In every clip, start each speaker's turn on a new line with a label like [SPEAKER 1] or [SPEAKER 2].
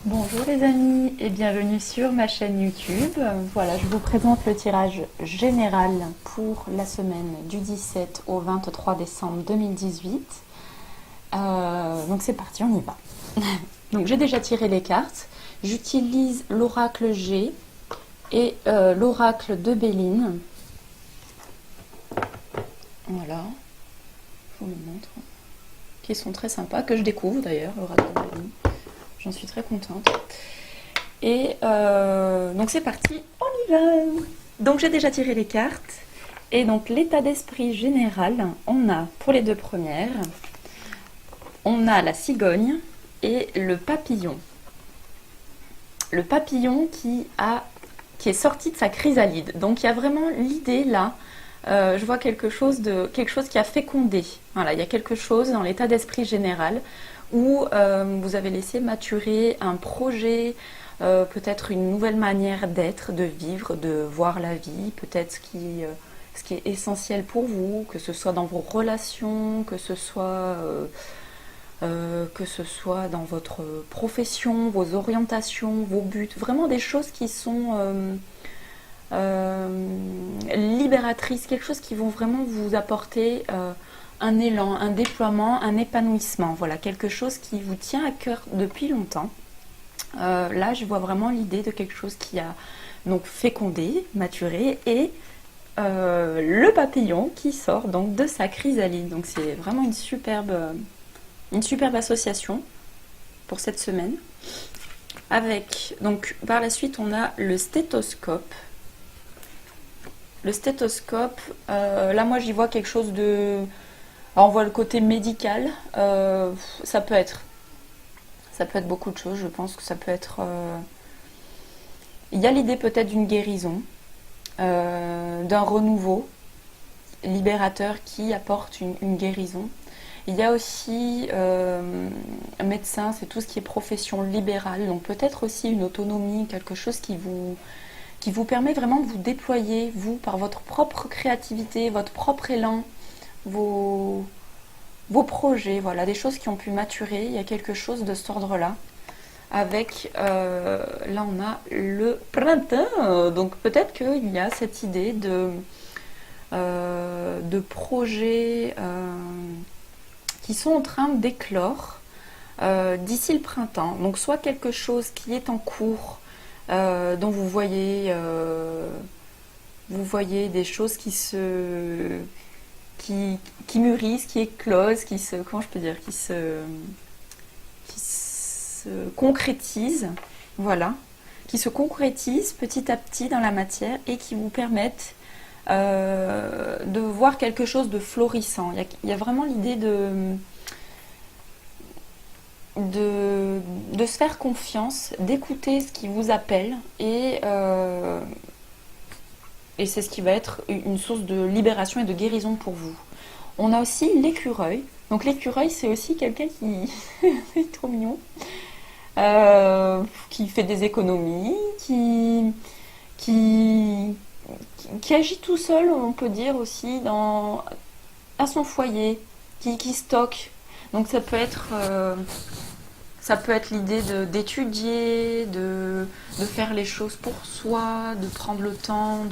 [SPEAKER 1] Bonjour les amis et bienvenue sur ma chaîne YouTube. Voilà, je vous présente le tirage général pour la semaine du 17 au 23 décembre 2018. Donc c'est parti, on y va. Donc j'ai déjà tiré les cartes. J'utilise l'oracle G et l'oracle de Béline. Voilà, je vous le montre. Qui sont très sympas, que je découvre d'ailleurs, l'oracle de Béline. J'en suis très contente. Et donc c'est parti, on y va. Donc j'ai déjà tiré les cartes. Et donc l'état d'esprit général, on a pour les deux premières, on a la cigogne et le papillon. Le papillon qui est sorti de sa chrysalide. Donc il y a vraiment l'idée là, je vois quelque chose qui a fécondé. Voilà, il y a quelque chose dans l'état d'esprit général où vous avez laissé maturer un projet, peut-être une nouvelle manière d'être, de vivre, de voir la vie, peut-être ce qui est essentiel pour vous, que ce soit dans vos relations, que ce soit dans votre profession, vos orientations, vos buts, vraiment des choses qui sont libératrices, quelque chose qui vont vraiment vous apporter un élan, un déploiement, un épanouissement. Voilà, quelque chose qui vous tient à cœur depuis longtemps. Là, je vois vraiment l'idée de quelque chose qui a donc fécondé, maturé, et le papillon qui sort donc de sa chrysalide. Donc c'est vraiment une superbe association pour cette semaine. Avec, donc par la suite, on a le stéthoscope. Le stéthoscope, là moi j'y vois quelque chose de... Alors, on voit le côté médical, ça peut être beaucoup de choses, je pense que ça peut être... Il y a l'idée peut-être d'une guérison, d'un renouveau libérateur qui apporte une guérison. Il y a aussi un médecin, c'est tout ce qui est profession libérale, donc peut-être aussi une autonomie, quelque chose qui vous permet vraiment de vous déployer, vous, par votre propre créativité, votre propre élan, vos projets, voilà, des choses qui ont pu maturer. Il y a quelque chose de cet ordre-là. Avec, là on a le printemps, donc peut-être qu'il y a cette idée de projets qui sont en train d'éclore d'ici le printemps. Donc soit quelque chose qui est en cours, dont vous voyez des choses qui mûrissent, qui éclosent, comment je peux dire, qui se concrétisent, voilà, qui se concrétisent petit à petit dans la matière et qui vous permettent de voir quelque chose de florissant. Il y a vraiment l'idée de se faire confiance, d'écouter ce qui vous appelle et c'est ce qui va être une source de libération et de guérison pour vous. On a aussi l'écureuil. Donc l'écureuil, c'est aussi quelqu'un qui est trop mignon, qui fait des économies, qui agit tout seul, on peut dire aussi, à son foyer, qui stocke. Donc ça peut être l'idée d'étudier, de faire les choses pour soi, de prendre le temps,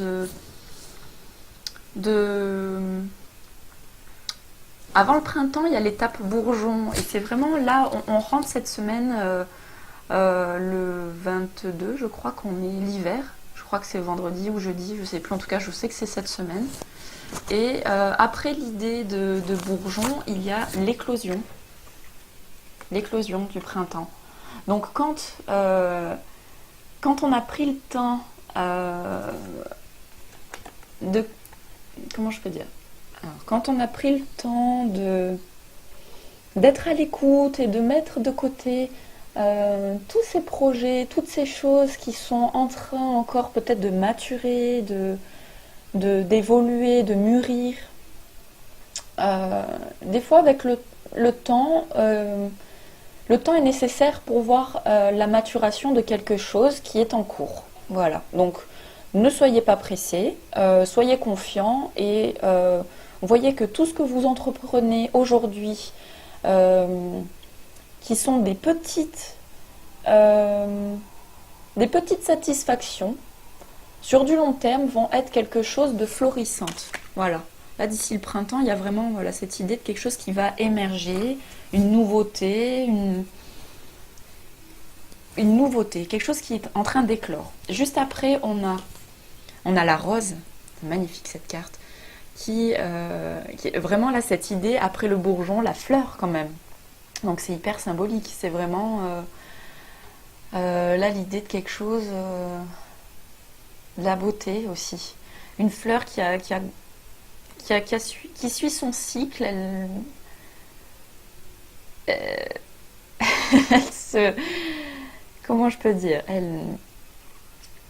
[SPEAKER 1] Avant le printemps, il y a l'étape bourgeon. Et c'est vraiment là, on rentre cette semaine, le 22, je crois qu'on est l'hiver. Je crois que c'est vendredi ou jeudi, je sais plus. En tout cas, je sais que c'est cette semaine. Et après l'idée de bourgeon, il y a l'éclosion. L'éclosion du printemps. Donc quand on a pris le temps de... Comment je peux dire? Alors, quand on a pris le temps d'être à l'écoute et de mettre de côté tous ces projets, toutes ces choses qui sont en train encore peut-être de maturer, d'évoluer, de mûrir. Des fois avec le temps est nécessaire pour voir la maturation de quelque chose qui est en cours. Voilà, donc ne soyez pas pressés, soyez confiants et voyez que tout ce que vous entreprenez aujourd'hui, qui sont des petites des petites satisfactions sur du long terme vont être quelque chose de florissante. Voilà. Là, d'ici le printemps, il y a vraiment voilà, cette idée de quelque chose qui va émerger, une nouveauté, une nouveauté, quelque chose qui est en train d'éclore. Juste après, on a la rose, c'est magnifique cette carte, qui est vraiment là cette idée, après le bourgeon, la fleur quand même. Donc c'est hyper symbolique, c'est vraiment là l'idée de quelque chose, de la beauté aussi. Une fleur qui suit son cycle, elle se... Comment je peux dire,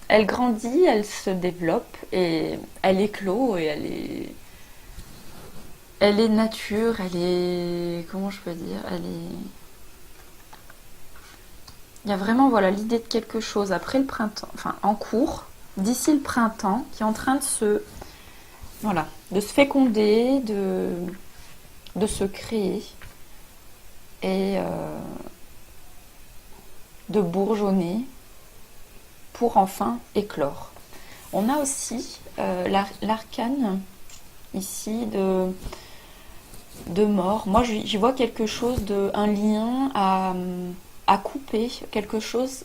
[SPEAKER 1] elle grandit, elle se développe et elle éclot et elle est nature, elle est, comment je peux dire, il y a vraiment voilà l'idée de quelque chose après le printemps, enfin en cours, d'ici le printemps, qui est en train de se féconder, de se créer et de bourgeonner pour enfin éclore. On a aussi l'arcane ici de mort. Moi j'y vois quelque chose un lien à couper, quelque chose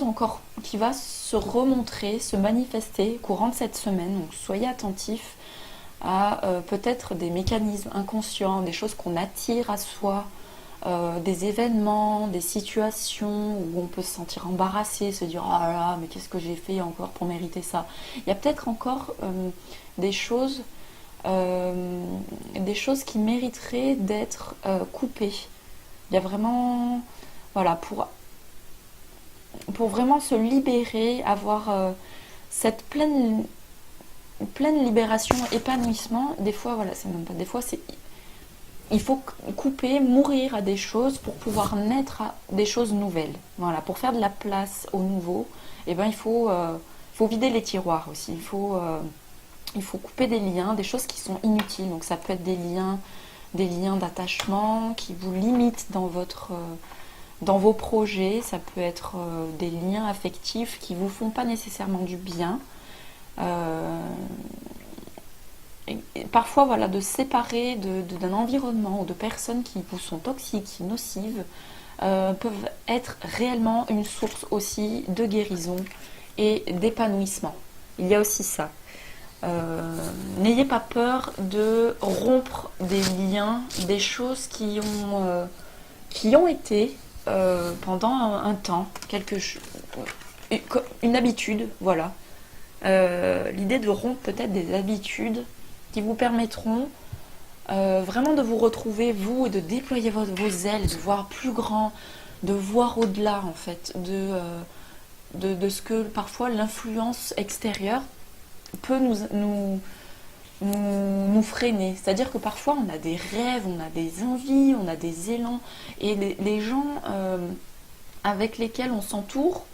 [SPEAKER 1] encore qui va se remontrer, se manifester au courant de cette semaine. Donc soyez attentifs à peut-être des mécanismes inconscients, des choses qu'on attire à soi, des événements, des situations où on peut se sentir embarrassé, se dire oh là là, mais qu'est-ce que j'ai fait encore pour mériter ça. Il y a peut-être encore des choses qui mériteraient d'être coupées. Il y a vraiment, voilà, pour vraiment se libérer, avoir cette pleine libération, épanouissement. Des fois, voilà, c'est même pas des fois, il faut couper, mourir à des choses pour pouvoir naître à des choses nouvelles. Voilà, pour faire de la place au nouveau, eh ben, il faut vider les tiroirs aussi. Il faut couper des liens, des choses qui sont inutiles. Donc ça peut être des liens d'attachement qui vous limitent dans vos projets. Ça peut être des liens affectifs qui vous font pas nécessairement du bien. Et parfois, voilà, de se séparer d'un environnement ou de personnes qui vous sont toxiques, nocives, peuvent être réellement une source aussi de guérison et d'épanouissement. Il y a aussi ça. N'ayez pas peur de rompre des liens, des choses qui ont été pendant un temps, une habitude, voilà. L'idée de rompre peut-être des habitudes qui vous permettront vraiment de vous retrouver, vous, et de déployer vos ailes, de voir plus grand, de voir au-delà, en fait, de ce que parfois l'influence extérieure peut nous freiner. C'est-à-dire que parfois, on a des rêves, on a des envies, on a des élans, et les gens avec lesquels on s'entoure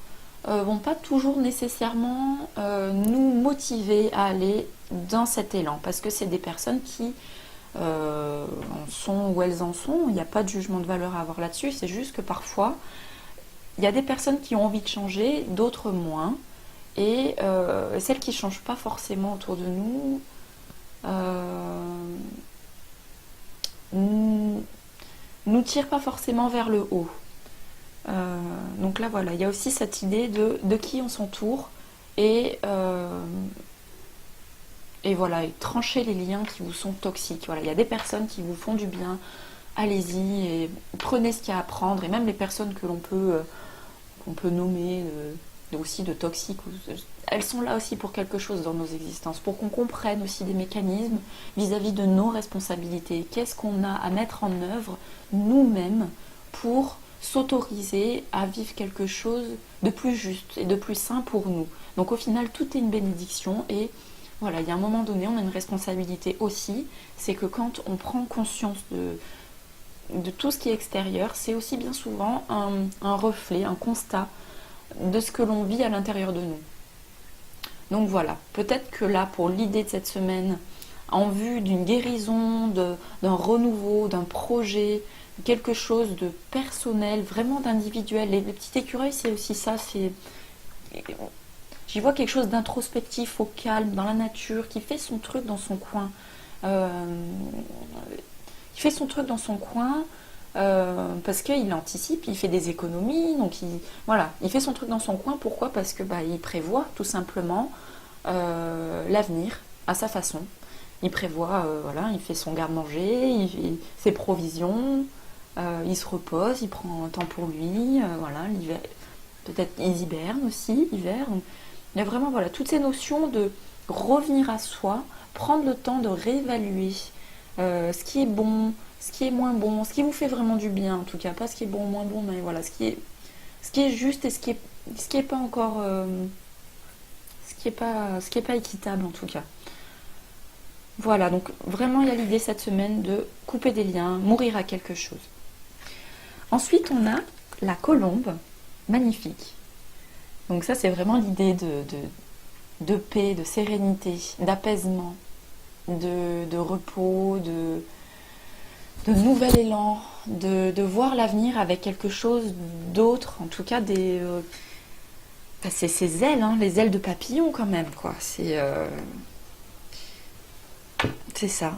[SPEAKER 1] vont pas toujours nécessairement nous motiver à aller dans cet élan, parce que c'est des personnes qui en sont où elles en sont. Il n'y a pas de jugement de valeur à avoir là-dessus, c'est juste que parfois il y a des personnes qui ont envie de changer, d'autres moins, et celles qui ne changent pas forcément autour de nous nous tirent pas forcément vers le haut. Donc là voilà, il y a aussi cette idée de qui on s'entoure et voilà, et trancher les liens qui vous sont toxiques. Voilà, il y a des personnes qui vous font du bien, allez-y et prenez ce qu'il y a à prendre, et même les personnes que l'on peut nommer aussi de toxiques, elles sont là aussi pour quelque chose dans nos existences, pour qu'on comprenne aussi des mécanismes vis-à-vis de nos responsabilités. Qu'est-ce qu'on a à mettre en œuvre nous-mêmes pour s'autoriser à vivre quelque chose de plus juste et de plus sain pour nous. Donc au final, tout est une bénédiction, et voilà, il y a un moment donné, on a une responsabilité aussi, c'est que quand on prend conscience de tout ce qui est extérieur, c'est aussi bien souvent un reflet, un constat de ce que l'on vit à l'intérieur de nous. Donc voilà, peut-être que là, pour l'idée de cette semaine, en vue d'une guérison, d'un renouveau, d'un projet, quelque chose de personnel, vraiment d'individuel. Les petits écureuils, c'est aussi ça, j'y vois quelque chose d'introspectif, au calme, dans la nature, qui fait son truc dans son coin. Euh, il fait son truc dans son coin parce qu'il anticipe, il fait des économies, donc voilà, il fait son truc dans son coin. Pourquoi? Parce que il prévoit tout simplement l'avenir à sa façon. Il prévoit, voilà, il fait son garde-manger, ses provisions, il se repose, il prend un temps pour lui, voilà, l'hiver, peut-être ils hibernent aussi, hiver. Donc, il y a vraiment voilà, toutes ces notions de revenir à soi, prendre le temps de réévaluer ce qui est bon, ce qui est moins bon, ce qui vous fait vraiment du bien en tout cas, pas ce qui est bon ou moins bon, mais voilà, ce qui est juste et ce qui est pas encore, ce qui est pas équitable en tout cas. Voilà, donc vraiment il y a l'idée cette semaine de couper des liens, mourir à quelque chose. Ensuite on a la colombe, magnifique. Donc ça c'est vraiment l'idée de paix, de sérénité, d'apaisement, de repos, de nouvel élan, de voir l'avenir avec quelque chose d'autre, en tout cas c'est ces ailes, hein, les ailes de papillon quand même, quoi. C'est ça.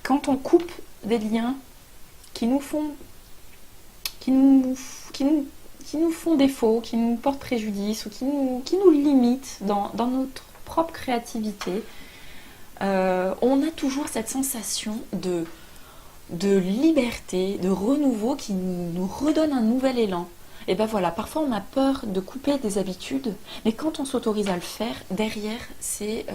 [SPEAKER 1] Quand on coupe des liens qui nous font défaut, qui nous portent préjudice ou qui nous limitent dans notre propre créativité, on a toujours cette sensation de liberté, de renouveau qui nous redonne un nouvel élan. Et ben voilà, parfois on a peur de couper des habitudes, mais quand on s'autorise à le faire, derrière c'est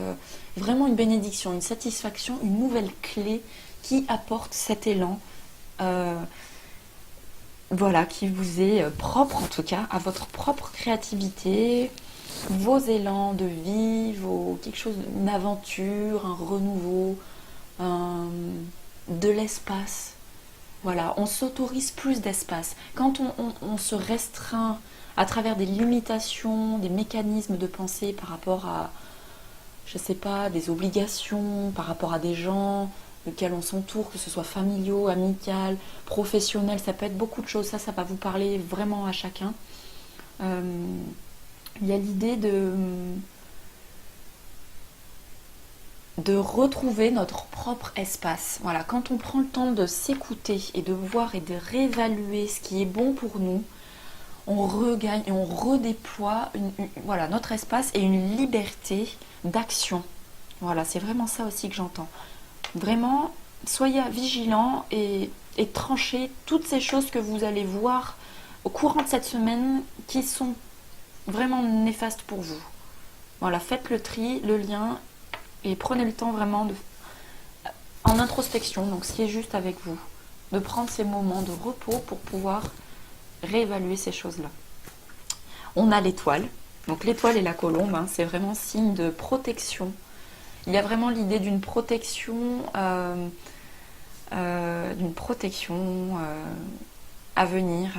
[SPEAKER 1] vraiment une bénédiction, une satisfaction, une nouvelle clé qui apporte cet élan, voilà, qui vous est propre en tout cas, à votre propre créativité, vos élans de vie, quelque chose, une aventure, un renouveau, de l'espace. Voilà, on s'autorise plus d'espace. Quand on se restreint à travers des limitations, des mécanismes de pensée par rapport à, je sais pas, des obligations, par rapport à des gens auxquels on s'entoure, que ce soit familiaux, amical, professionnel, ça peut être beaucoup de choses. Ça va vous parler vraiment à chacun. Il y a l'idée de retrouver notre propre espace. Voilà, quand on prend le temps de s'écouter et de voir et de réévaluer ce qui est bon pour nous, on regagne et on redéploie voilà, notre espace et une liberté d'action. Voilà, c'est vraiment ça aussi que j'entends. Vraiment, soyez vigilants et tranchez toutes ces choses que vous allez voir au courant de cette semaine qui sont vraiment néfastes pour vous. Voilà, faites le tri, le lien, et prenez le temps vraiment en introspection, donc ce qui est juste avec vous, de prendre ces moments de repos pour pouvoir réévaluer ces choses-là. On a l'étoile, donc l'étoile et la colombe, hein, c'est vraiment signe de protection. Il y a vraiment l'idée d'une protection, à venir.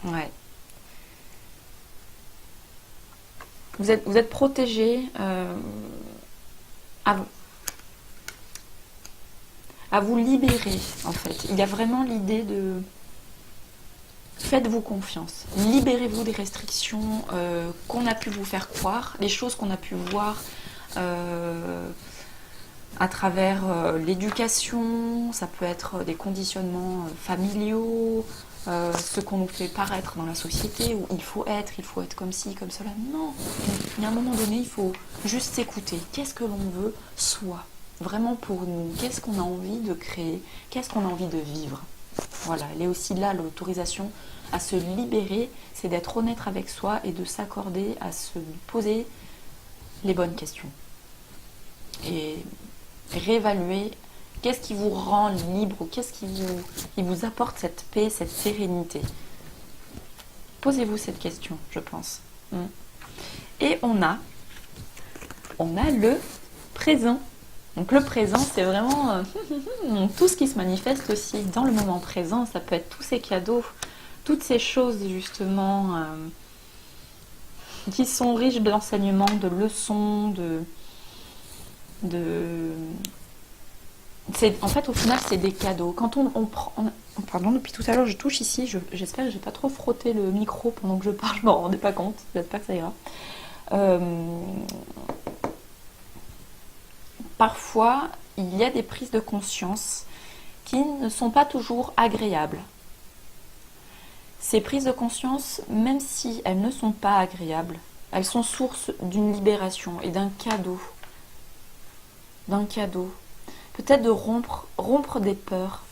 [SPEAKER 1] Ouais. Vous êtes protégé à vous libérer, en fait. Il y a vraiment l'idée de... Faites-vous confiance. Libérez-vous des restrictions qu'on a pu vous faire croire, les choses qu'on a pu voir à travers l'éducation, ça peut être des conditionnements familiaux, ce qu'on nous fait paraître dans la société, où il faut être comme ci, comme cela. Non, il y a un moment donné, il faut juste s'écouter. Qu'est-ce que l'on veut soi, vraiment pour nous? Qu'est-ce qu'on a envie de créer? Qu'est-ce qu'on a envie de vivre? Voilà, elle est aussi là, l'autorisation à se libérer, c'est d'être honnête avec soi et de s'accorder à se poser les bonnes questions. Et réévaluer qu'est-ce qui vous rend libre ou qu'est-ce qui vous apporte cette paix, cette sérénité. Posez-vous cette question, je pense. Et on a le présent. Donc le présent, c'est vraiment tout ce qui se manifeste aussi dans le moment présent. Ça peut être tous ces cadeaux, toutes ces choses justement qui sont riches d'enseignements, de leçons, en fait, au final, c'est des cadeaux. Quand on prend... Pardon, depuis tout à l'heure, je touche ici. J'espère que j'ai pas trop frotté le micro pendant que je parle. Je m'en rendais pas compte. J'espère que ça ira. Parfois, il y a des prises de conscience qui ne sont pas toujours agréables. Ces prises de conscience, même si elles ne sont pas agréables, elles sont source d'une libération et d'un cadeau. Peut-être de rompre des peurs.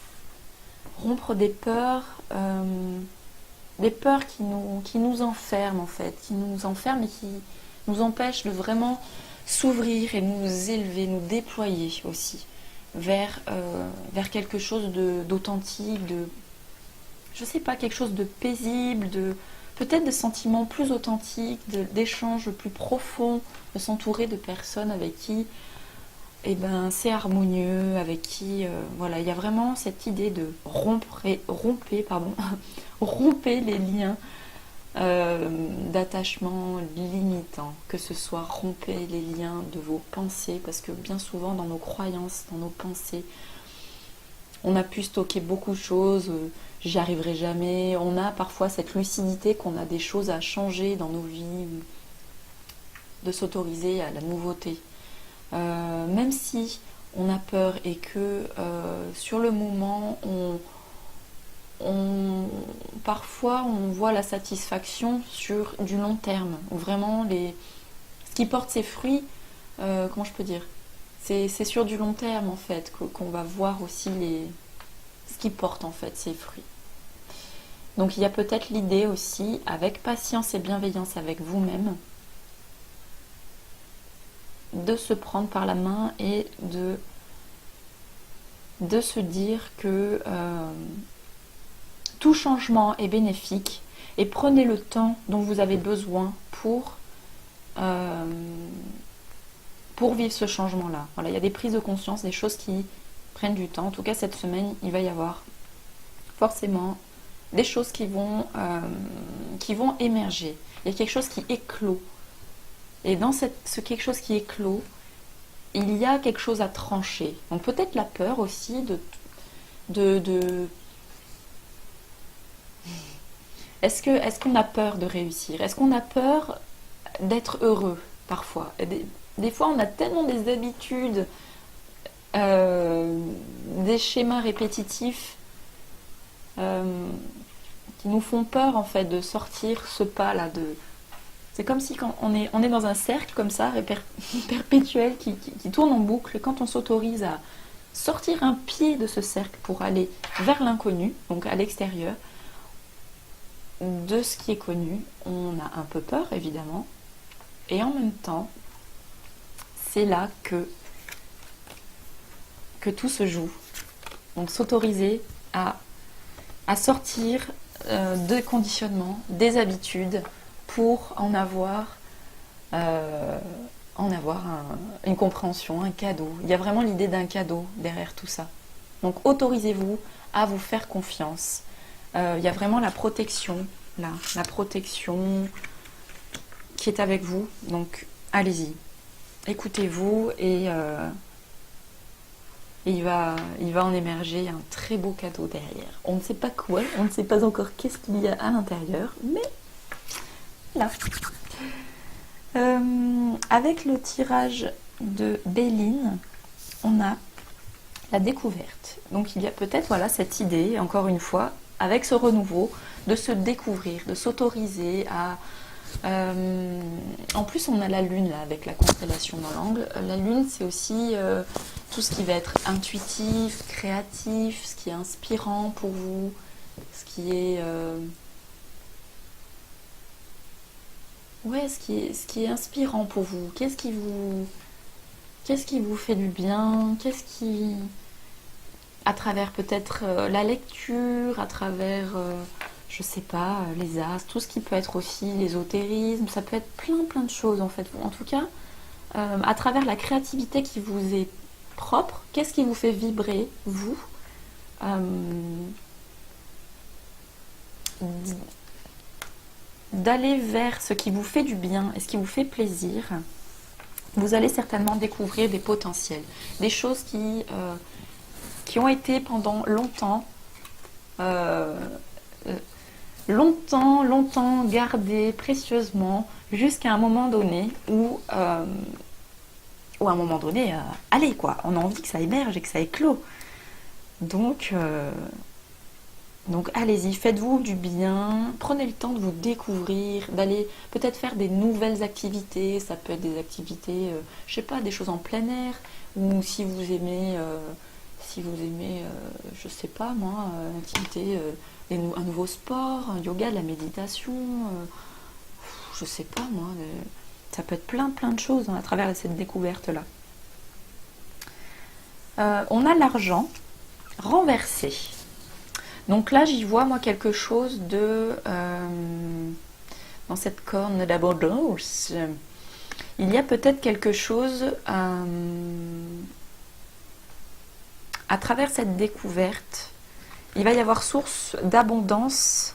[SPEAKER 1] Rompre des peurs qui nous enferment en fait, qui nous enferment et qui nous empêchent de vraiment s'ouvrir et nous élever, nous déployer aussi vers quelque chose d'authentique, je sais pas, quelque chose de paisible, peut-être de sentiments plus authentiques, d'échanges plus profonds, de s'entourer de personnes avec qui c'est harmonieux, avec qui voilà, il y a vraiment cette idée de rompez les liens d'attachement limitants, que ce soit rompez les liens de vos pensées, parce que bien souvent dans nos croyances, dans nos pensées, on a pu stocker beaucoup de choses, j'y arriverai jamais, on a parfois cette lucidité qu'on a des choses à changer dans nos vies, de s'autoriser à la nouveauté. Même si on a peur et que sur le moment parfois on voit la satisfaction sur du long terme, où vraiment ce qui porte ses fruits, comment je peux dire, c'est sur du long terme en fait qu'on va voir aussi ce qui porte en fait ses fruits. Donc il y a peut-être l'idée aussi, avec patience et bienveillance avec vous-même, de se prendre par la main et de se dire que tout changement est bénéfique et prenez le temps dont vous avez besoin pour vivre ce changement-là. Voilà, il y a des prises de conscience, des choses qui prennent du temps. En tout cas, cette semaine, il va y avoir forcément des choses qui vont émerger. Il y a quelque chose qui éclot. Et dans ce quelque chose qui éclot, il y a quelque chose à trancher. Donc peut-être la peur aussi Est-ce qu'on a peur de réussir? Est-ce qu'on a peur d'être heureux parfois? Des fois, on a tellement des habitudes, des schémas répétitifs qui nous font peur en fait de sortir ce pas-là. C'est comme si quand on est dans un cercle comme ça, perpétuel, qui tourne en boucle, et quand on s'autorise à sortir un pied de ce cercle pour aller vers l'inconnu, donc à l'extérieur de ce qui est connu, on a un peu peur évidemment, et en même temps, c'est là que tout se joue. Donc s'autoriser à sortir de conditionnements, des habitudes, pour en avoir une compréhension, un cadeau. Il y a vraiment l'idée d'un cadeau derrière tout ça. Donc autorisez-vous à vous faire confiance. Il y a vraiment la protection, là, la protection qui est avec vous. Donc allez-y, écoutez-vous et il va en émerger un très beau cadeau derrière. On ne sait pas quoi, on ne sait pas encore qu'est-ce qu'il y a à l'intérieur, mais là. Avec le tirage de Béline, on a la découverte. Donc il y a peut-être cette idée, encore une fois, avec ce renouveau, de se découvrir, de s'autoriser à... en plus, on a la Lune là, avec la constellation dans l'angle. La Lune, c'est aussi tout ce qui va être intuitif, créatif, ce qui est inspirant pour vous, ce qui est... ce qui est inspirant pour vous. Qu'est-ce qui vous fait du bien? À travers peut-être la lecture, à travers, je sais pas, les astres, tout ce qui peut être aussi l'ésotérisme, ça peut être plein de choses en fait. En tout cas, à travers la créativité qui vous est propre, qu'est-ce qui vous fait vibrer, vous? d'aller vers ce qui vous fait du bien et ce qui vous fait plaisir, vous allez certainement découvrir des potentiels, des choses qui ont été pendant longtemps, euh, longtemps gardées précieusement jusqu'à un moment donné où à un moment donné, allez quoi, on a envie que ça émerge et que ça éclot. Donc allez-y, faites-vous du bien, prenez le temps de vous découvrir, d'aller peut-être faire des nouvelles activités, ça peut être des activités, je sais pas, des choses en plein air, ou si vous aimez, je sais pas moi, une activité, un nouveau sport, un yoga, de la méditation, je sais pas moi, ça peut être plein de choses à travers cette découverte-là. On a l'argent renversé. Donc là, j'y vois, moi, quelque chose dans cette corne d'abondance, il y a peut-être quelque chose à travers cette découverte. Il va y avoir source d'abondance,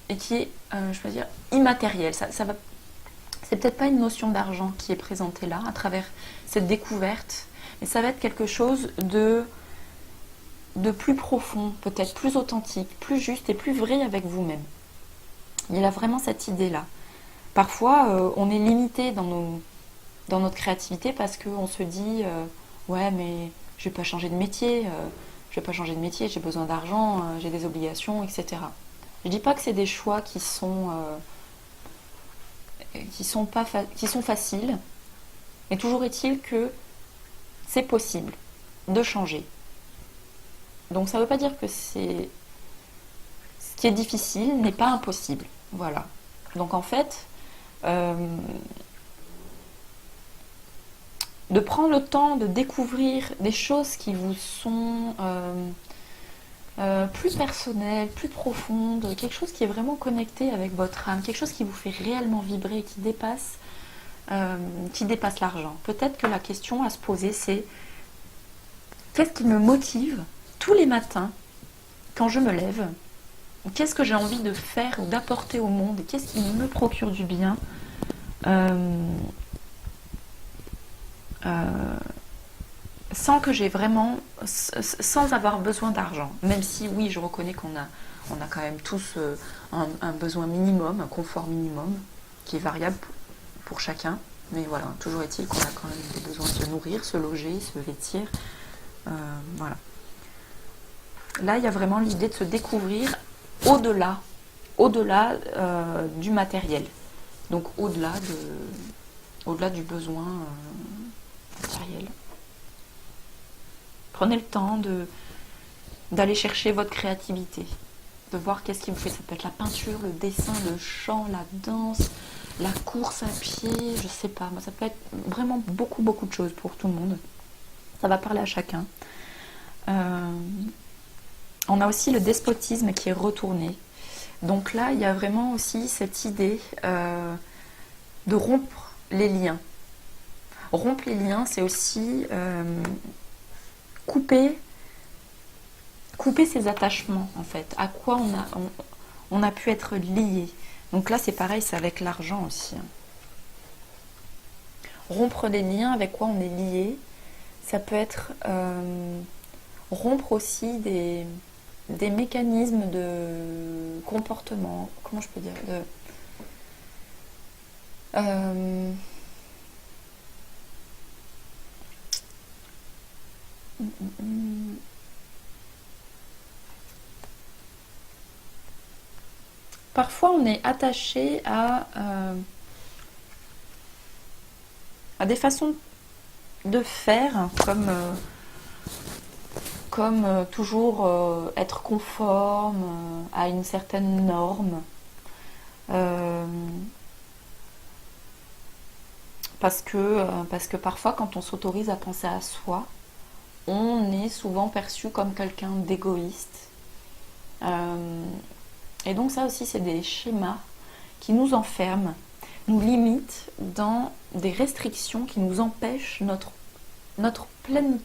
[SPEAKER 1] et qui est, je veux dire, immatérielle. C'est peut-être pas une notion d'argent qui est présentée là, à travers cette découverte, mais ça va être quelque chose de plus profond, peut-être plus authentique, plus juste et plus vrai avec vous-même. Il y a vraiment cette idée-là. Parfois, on est limité dans notre créativité parce qu'on se dit ouais, mais je vais pas changer de métier, j'ai besoin d'argent, j'ai des obligations, etc. Je dis pas que c'est des choix qui sont faciles, mais toujours est-il que c'est possible de changer. Donc ça ne veut pas dire que ce qui est difficile n'est pas impossible. Voilà. Donc en fait, de prendre le temps de découvrir des choses qui vous sont plus personnelles, plus profondes, quelque chose qui est vraiment connecté avec votre âme, quelque chose qui vous fait réellement vibrer, qui dépasse l'argent. Peut-être que la question à se poser, c'est qu'est-ce qui me motive tous les matins quand je me lève? Qu'est-ce que j'ai envie de faire ou d'apporter au monde? Et qu'est-ce qui me procure du bien sans que j'ai vraiment, sans avoir besoin d'argent. Même si oui, je reconnais qu'on a quand même tous un besoin minimum, un confort minimum, qui est variable pour chacun. Mais voilà, toujours est-il qu'on a quand même des besoins de se nourrir, se loger, se vêtir. Voilà. Là, il y a vraiment l'idée de se découvrir au-delà du matériel. Donc au-delà du besoin matériel. Prenez le temps d'aller chercher votre créativité, de voir qu'est-ce qui vous fait. Ça peut être la peinture, le dessin, le chant, la danse, la course à pied, je sais pas. Moi, ça peut être vraiment beaucoup de choses pour tout le monde. Ça va parler à chacun. On a aussi le despotisme qui est retourné. Donc là, il y a vraiment aussi cette idée de rompre les liens. Rompre les liens, c'est aussi couper ses attachements, en fait. À quoi on a pu être lié. Donc là, c'est pareil, c'est avec l'argent aussi. Rompre des liens, avec quoi on est lié. Ça peut être rompre aussi des mécanismes de comportement, comment je peux dire, parfois on est attaché à des façons de faire, comme toujours être conforme à une certaine norme. Parce que parfois, quand on s'autorise à penser à soi, on est souvent perçu comme quelqu'un d'égoïste. Et donc ça aussi, c'est des schémas qui nous enferment, nous limitent dans des restrictions qui nous empêchent notre pleine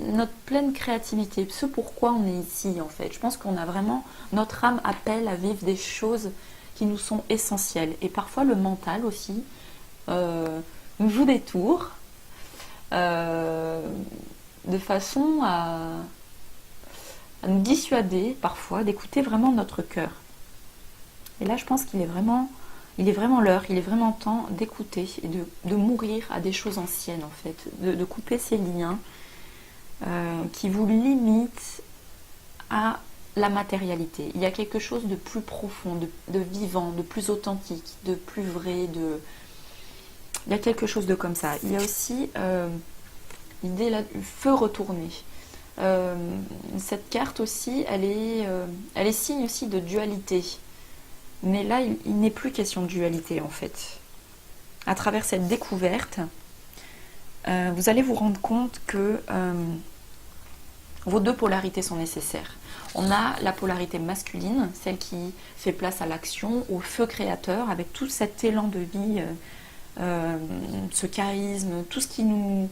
[SPEAKER 1] notre pleine créativité, ce pourquoi on est ici en fait. Je pense qu'on a vraiment, notre âme appelle à vivre des choses qui nous sont essentielles. Et parfois le mental aussi nous joue des tours de façon à nous dissuader parfois d'écouter vraiment notre cœur. Et là je pense qu'il est vraiment l'heure, il est vraiment temps d'écouter et de mourir à des choses anciennes en fait, de couper ces liens qui vous limitent à la matérialité. Il y a quelque chose de plus profond, de vivant, de plus authentique, de plus vrai, il y a quelque chose de comme ça. Il y a aussi l'idée là du feu retourné. Cette carte aussi, elle est signe aussi de dualité. Mais là, il n'est plus question de dualité en fait. À travers cette découverte, vous allez vous rendre compte que vos deux polarités sont nécessaires. On a la polarité masculine, celle qui fait place à l'action, au feu créateur, avec tout cet élan de vie, ce charisme, tout ce qui nous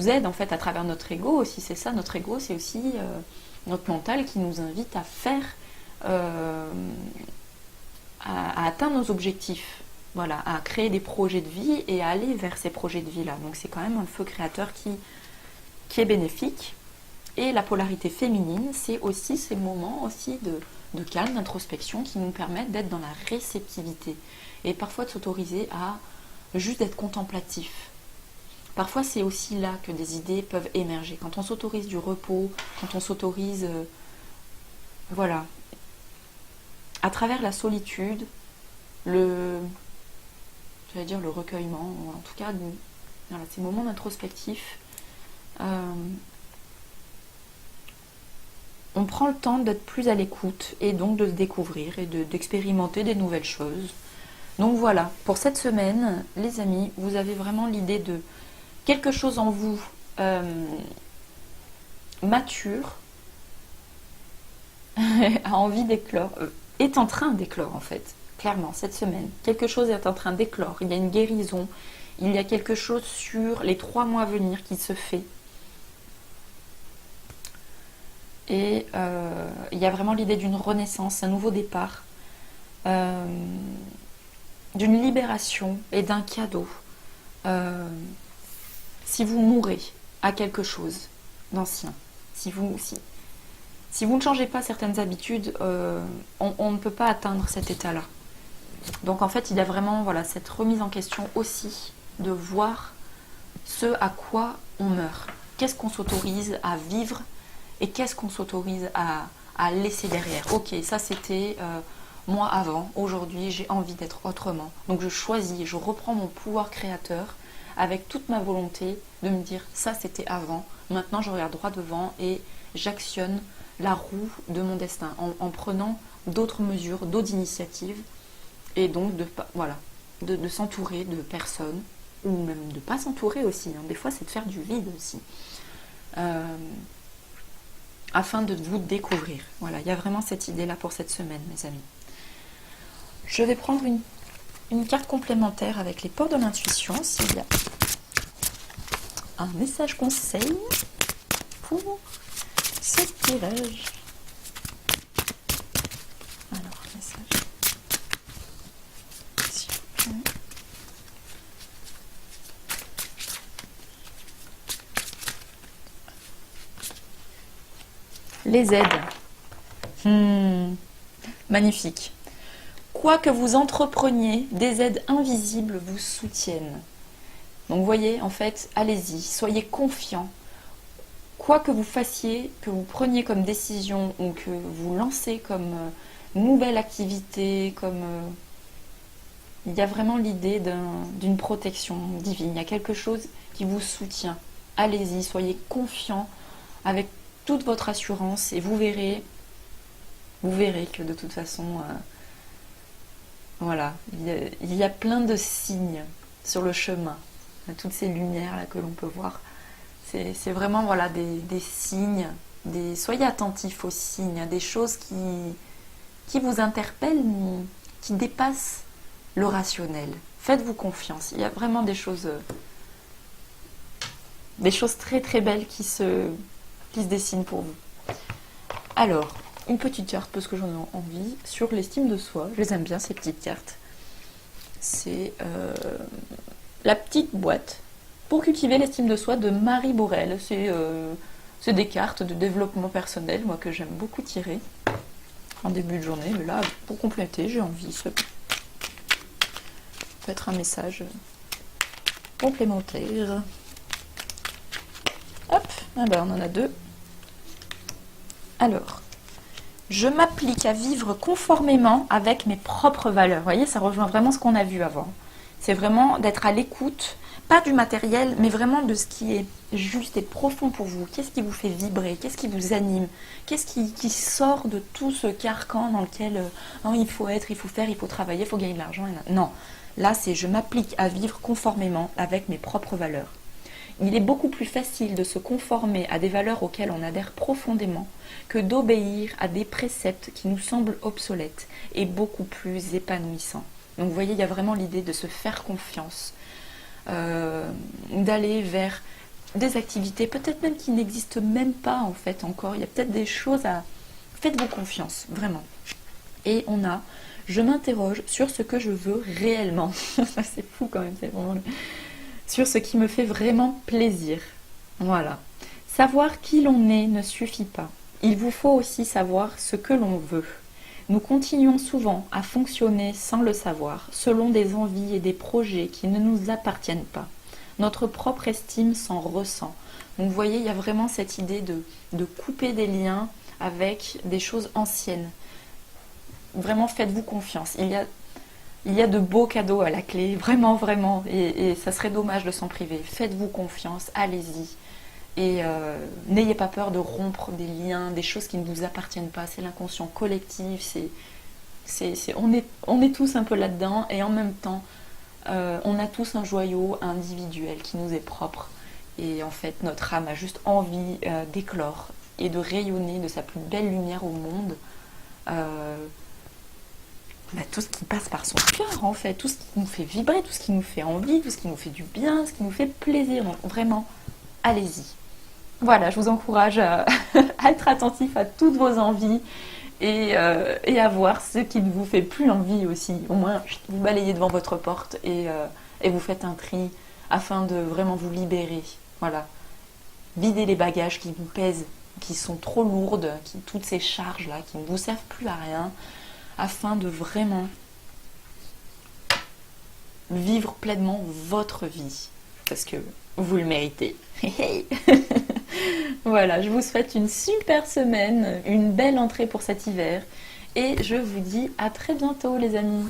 [SPEAKER 1] aide en fait à travers notre ego aussi. C'est ça, notre ego, c'est aussi notre mental qui nous invite à faire, à atteindre nos objectifs. Voilà, à créer des projets de vie et à aller vers ces projets de vie-là. Donc c'est quand même un feu créateur qui est bénéfique. Et la polarité féminine, c'est aussi ces moments aussi de calme, d'introspection qui nous permettent d'être dans la réceptivité. Et parfois de s'autoriser à juste être contemplatif. Parfois c'est aussi là que des idées peuvent émerger. Quand on s'autorise du repos, quand on s'autorise... voilà. À travers la solitude, le recueillement, ou en tout cas voilà, ces moments d'introspectif, on prend le temps d'être plus à l'écoute et donc de se découvrir et d'expérimenter des nouvelles choses. Donc voilà, pour cette semaine, les amis, vous avez vraiment l'idée de quelque chose en vous mature, a envie d'éclore, est en train d'éclore en fait. Clairement, cette semaine, quelque chose est en train d'éclore. Il y a une guérison, il y a quelque chose sur les 3 mois à venir qui se fait. Et il y a vraiment l'idée d'une renaissance, un nouveau départ, d'une libération et d'un cadeau. Si vous mourrez à quelque chose d'ancien, si vous ne changez pas certaines habitudes, on ne peut pas atteindre cet état-là. Donc en fait, il y a vraiment cette remise en question aussi de voir ce à quoi on meurt. Qu'est-ce qu'on s'autorise à vivre et qu'est-ce qu'on s'autorise à laisser derrière. Ok, ça c'était moi avant, aujourd'hui j'ai envie d'être autrement. Donc je choisis, je reprends mon pouvoir créateur avec toute ma volonté de me dire ça c'était avant, maintenant je regarde droit devant et j'actionne la roue de mon destin en prenant d'autres mesures, d'autres initiatives. Et donc de s'entourer de personnes, ou même de ne pas s'entourer aussi. Des fois, c'est de faire du vide aussi. Afin de vous découvrir. Voilà, il y a vraiment cette idée-là pour cette semaine, mes amis. Je vais prendre une carte complémentaire avec les portes de l'intuition, s'il y a un message conseil pour ce tirage. Alors, message. Les aides. Magnifique. Quoi que vous entrepreniez, des aides invisibles vous soutiennent. Donc vous voyez, en fait, allez-y, soyez confiants. Quoi que vous fassiez, que vous preniez comme décision ou que vous lancez comme nouvelle activité, il y a vraiment l'idée d'une protection divine. Il y a quelque chose qui vous soutient. Allez-y, soyez confiants avec toute votre assurance et vous verrez que de toute façon, voilà, il y a plein de signes sur le chemin. Toutes ces lumières là que l'on peut voir. C'est vraiment des signes. Soyez attentifs aux signes, à des choses qui vous interpellent, mais qui dépassent le rationnel. Faites-vous confiance. Il y a vraiment des choses des choses très très belles qui se dessinent pour vous. Alors, une petite carte parce que j'en ai envie sur l'estime de soi. Je les aime bien ces petites cartes. C'est la petite boîte pour cultiver l'estime de soi de Marie Borel. C'est des cartes de développement personnel, moi que j'aime beaucoup tirer en début de journée. Mais là, pour compléter, j'ai envie. Ça peut être un message complémentaire. Hop, ah ben on en a deux. Alors, je m'applique à vivre conformément avec mes propres valeurs. Vous voyez, ça rejoint vraiment ce qu'on a vu avant. C'est vraiment d'être à l'écoute, pas du matériel, mais vraiment de ce qui est juste et profond pour vous. Qu'est-ce qui vous fait vibrer? Qu'est-ce qui vous anime? Qu'est-ce qui sort de tout ce carcan dans lequel non, il faut être, il faut faire, il faut travailler, il faut gagner de l'argent? Non, là c'est je m'applique à vivre conformément avec mes propres valeurs. Il est beaucoup plus facile de se conformer à des valeurs auxquelles on adhère profondément que d'obéir à des préceptes qui nous semblent obsolètes et beaucoup plus épanouissants. Donc vous voyez, il y a vraiment l'idée de se faire confiance, d'aller vers des activités peut-être même qui n'existent même pas en fait encore. Il y a peut-être des choses à... Faites-vous confiance, vraiment. Et on a, je m'interroge sur ce que je veux réellement. C'est fou quand même, c'est vraiment... Sur ce qui me fait vraiment plaisir. Voilà. Savoir qui l'on est ne suffit pas. Il vous faut aussi savoir ce que l'on veut. Nous continuons souvent à fonctionner sans le savoir, selon des envies et des projets qui ne nous appartiennent pas. Notre propre estime s'en ressent. Donc vous voyez, il y a vraiment cette idée de couper des liens avec des choses anciennes. Vraiment, faites-vous confiance. Il y a de beaux cadeaux à la clé, vraiment, vraiment, et ça serait dommage de s'en priver. Faites-vous confiance, allez-y. Et n'ayez pas peur de rompre des liens, des choses qui ne vous appartiennent pas. C'est l'inconscient collectif, on est tous un peu là-dedans, et en même temps, on a tous un joyau individuel qui nous est propre. Et en fait, notre âme a juste envie d'éclore et de rayonner de sa plus belle lumière au monde. Tout ce qui passe par son cœur en fait, tout ce qui nous fait vibrer, tout ce qui nous fait envie, tout ce qui nous fait du bien, ce qui nous fait plaisir. Donc vraiment, allez-y. Voilà, je vous encourage à être attentif à toutes vos envies et à voir ce qui ne vous fait plus envie aussi. Au moins, vous balayez devant votre porte et vous faites un tri afin de vraiment vous libérer. Voilà. Videz les bagages qui vous pèsent, qui sont trop lourdes, toutes ces charges-là qui ne vous servent plus à rien, afin de vraiment vivre pleinement votre vie. Parce que vous le méritez. Voilà, je vous souhaite une super semaine, une belle entrée pour cet hiver. Et je vous dis à très bientôt les amis.